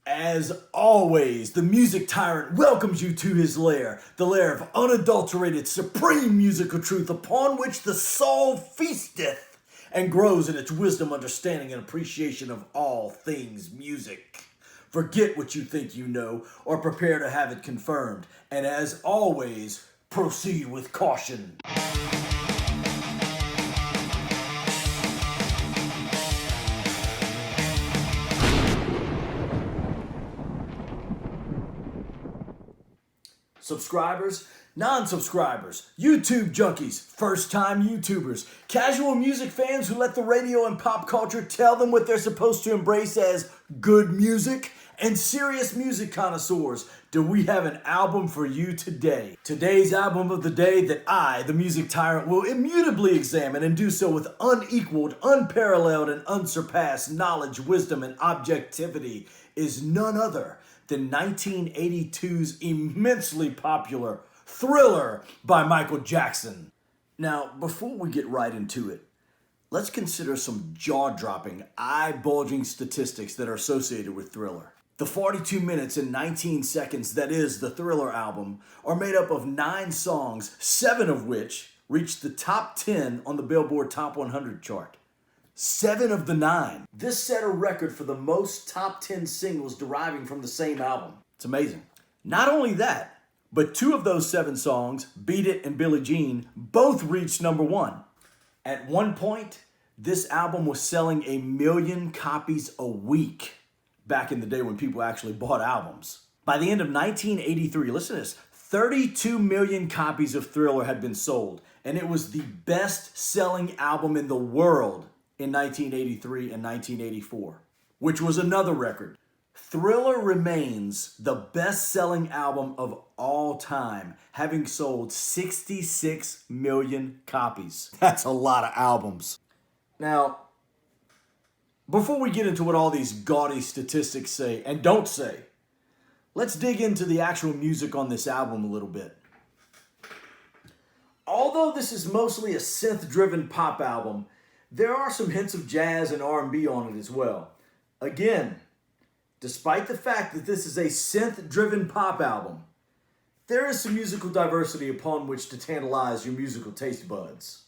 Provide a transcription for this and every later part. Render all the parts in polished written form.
As always, the Music Tyrant welcomes you to his lair, the lair of unadulterated, supreme musical truth upon which the soul feasteth and grows in its wisdom, understanding, and appreciation of all things music. Forget what you think you know, or prepare to have it confirmed, and as always, proceed with caution. Subscribers, non-subscribers, YouTube junkies, first-time YouTubers, casual music fans who let the radio and pop culture tell them what they're supposed to embrace as good music, and serious music connoisseurs, do we have an album for you today. Today's album of the day that I, the Music Tyrant, will immutably examine and do so with unequaled, unparalleled, and unsurpassed knowledge, wisdom, and objectivity is none other than 1982's immensely popular Thriller by Michael Jackson. Now, before we get right into it, let's consider some jaw-dropping, eye-bulging statistics that are associated with Thriller. The 42 minutes and 19 seconds that is the Thriller album are made up of 9 songs, 7 of which reached the top 10 on the Billboard Top 100 chart. 7 of the 9. This set a record for the most top 10 singles deriving from the same album. It's amazing. Not only that, but 2 of those 7 songs, Beat It and Billie Jean, both reached number 1. At one point, this album was selling 1 million copies a week back in the day when people actually bought albums. By the end of 1983, listen to this, 32 million copies of Thriller had been sold, and it was the best-selling album in the world in 1983 and 1984, which was another record. Thriller remains the best-selling album of all time, having sold 66 million copies. That's a lot of albums. Now, before we get into what all these gaudy statistics say and don't say, let's dig into the actual music on this album a little bit. Although this is mostly a synth-driven pop album, there are some hints of jazz and R&B on it as well. Again, despite the fact that this is a synth-driven pop album, there is some musical diversity upon which to tantalize your musical taste buds.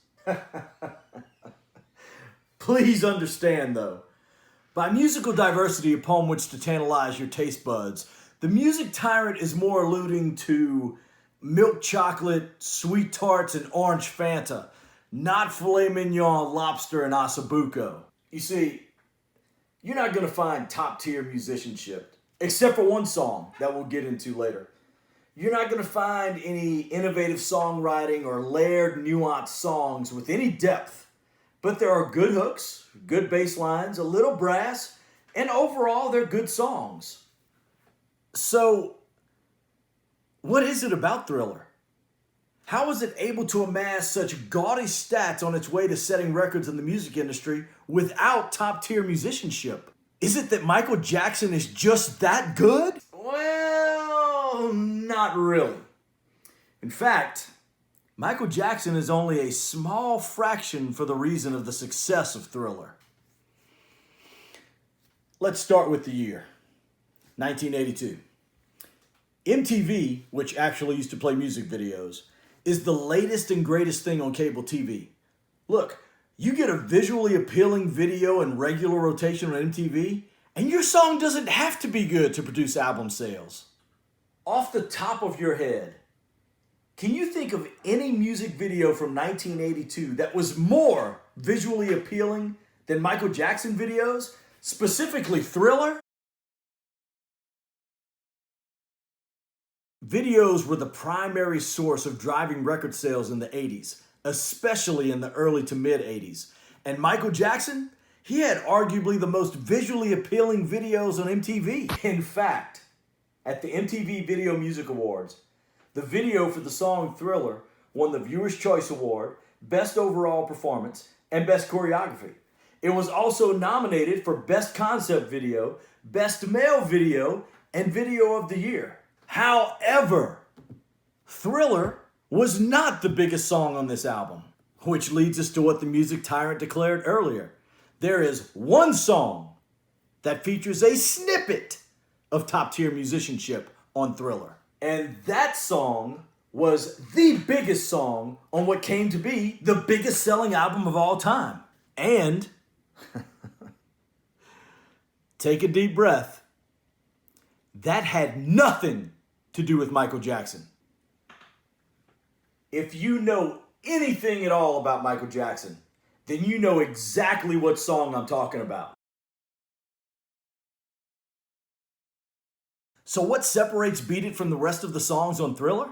Please understand, though, by musical diversity upon which to tantalize your taste buds, the Music Tyrant is more alluding to milk chocolate, sweet tarts, and orange Fanta, not filet mignon, lobster, and ossobuco. You see, you're not going to find top-tier musicianship, except for one song that we'll get into later. You're not going to find any innovative songwriting or layered, nuanced songs with any depth, but there are good hooks, good bass lines, a little brass, and overall, they're good songs. So, what is it about Thriller? How was it able to amass such gaudy stats on its way to setting records in the music industry without top-tier musicianship? Is it that Michael Jackson is just that good? Well, not really. In fact, Michael Jackson is only a small fraction for the reason of the success of Thriller. Let's start with the year, 1982. MTV, which actually used to play music videos, is the latest and greatest thing on cable TV. Look, you get a visually appealing video in regular rotation on MTV, and your song doesn't have to be good to produce album sales. Off the top of your head, can you think of any music video from 1982 that was more visually appealing than Michael Jackson videos, specifically Thriller? Videos were the primary source of driving record sales in the 80s, especially in the early to mid 80s. And Michael Jackson, he had arguably the most visually appealing videos on MTV. In fact, at the MTV Video Music Awards, the video for the song Thriller won the Viewer's Choice Award, Best Overall Performance, and Best Choreography. It was also nominated for Best Concept Video, Best Male Video, and Video of the Year. However, Thriller was not the biggest song on this album, which leads us to what the Music Tyrant declared earlier. There is one song that features a snippet of top-tier musicianship on Thriller. And that song was the biggest song on what came to be the biggest selling album of all time. And, take a deep breath, that had nothing to do with Michael Jackson. If you know anything at all about Michael Jackson, then you know exactly what song I'm talking about. So what separates Beat It from the rest of the songs on Thriller?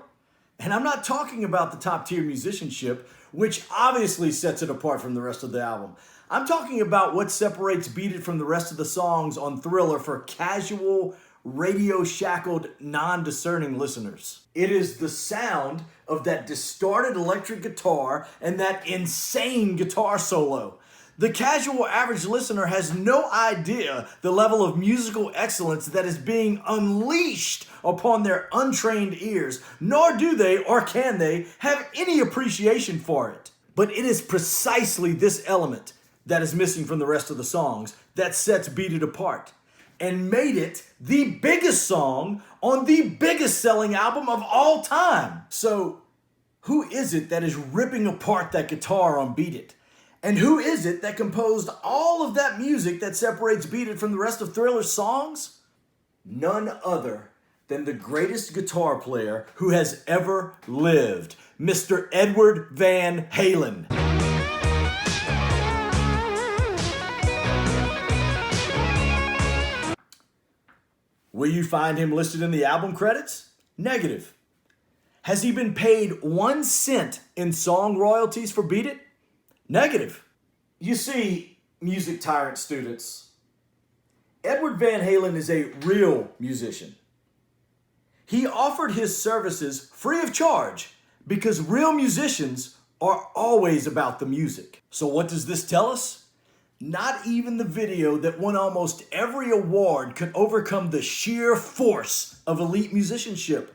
And I'm not talking about the top-tier musicianship, which obviously sets it apart from the rest of the album. I'm talking about what separates Beat It from the rest of the songs on Thriller for casual, radio-shackled, non-discerning listeners. It is the sound of that distorted electric guitar and that insane guitar solo. The casual average listener has no idea the level of musical excellence that is being unleashed upon their untrained ears, nor do they, or can they, have any appreciation for it. But it is precisely this element that is missing from the rest of the songs that sets Beat It apart and made it the biggest song on the biggest selling album of all time. So, who is it that is ripping apart that guitar on Beat It? And who is it that composed all of that music that separates Beat It from the rest of Thriller's songs? None other than the greatest guitar player who has ever lived, Mr. Edward Van Halen. Will you find him listed in the album credits? Negative. Has he been paid 1 cent in song royalties for Beat It? Negative. You see, music Tyrant students, Edward Van Halen is a real musician. He offered his services free of charge because real musicians are always about the music. So what does this tell us? Not even the video that won almost every award could overcome the sheer force of elite musicianship.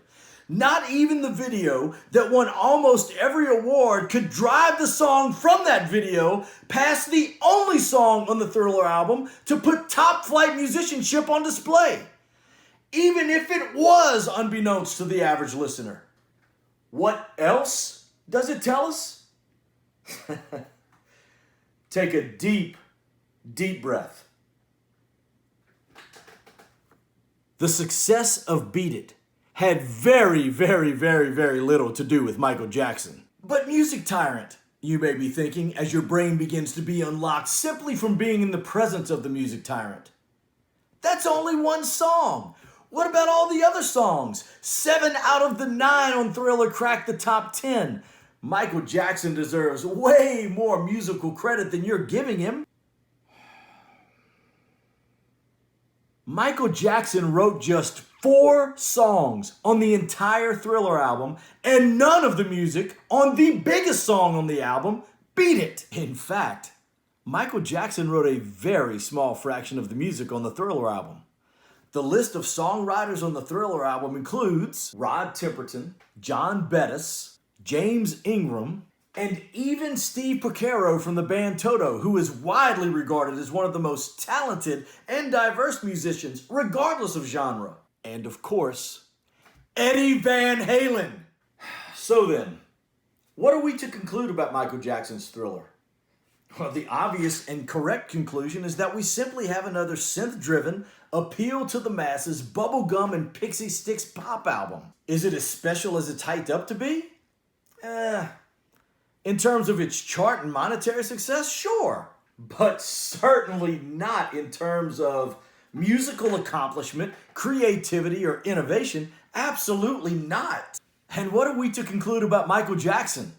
Not even the video that won almost every award could drive the song from that video past the only song on the Thriller album to put top-flight musicianship on display. Even if it was unbeknownst to the average listener. What else does it tell us? Take a deep, deep breath. The success of Beat It had very, very, very, very little to do with Michael Jackson. But Music Tyrant, you may be thinking, as your brain begins to be unlocked simply from being in the presence of the Music Tyrant. That's only one song. What about all the other songs? 7 out of the 9 on Thriller cracked the top 10. Michael Jackson deserves way more musical credit than you're giving him. Michael Jackson wrote just 4 songs on the entire Thriller album, and none of the music on the biggest song on the album, Beat It. In fact, Michael Jackson wrote a very small fraction of the music on the Thriller album. The list of songwriters on the Thriller album includes Rod Temperton, John Bettis, James Ingram, and even Steve Porcaro from the band Toto, who is widely regarded as one of the most talented and diverse musicians, regardless of genre. And of course, Eddie Van Halen. So then, what are we to conclude about Michael Jackson's Thriller? Well, the obvious and correct conclusion is that we simply have another synth-driven, appeal to the masses, bubblegum and pixie sticks pop album. Is it as special as it's hyped up to be? In terms of its chart and monetary success, sure. But certainly not in terms of musical accomplishment, creativity, or innovation. Absolutely not. And what are we to conclude about Michael Jackson?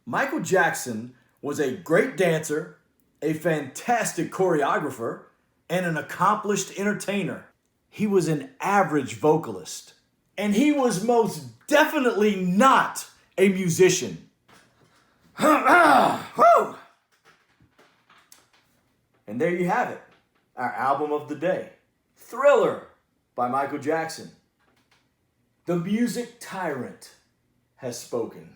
Michael Jackson was a great dancer, a fantastic choreographer, and an accomplished entertainer. He was an average vocalist. And he was most definitely not a musician. And there you have it, our album of the day, Thriller by Michael Jackson. The Music Tyrant has spoken.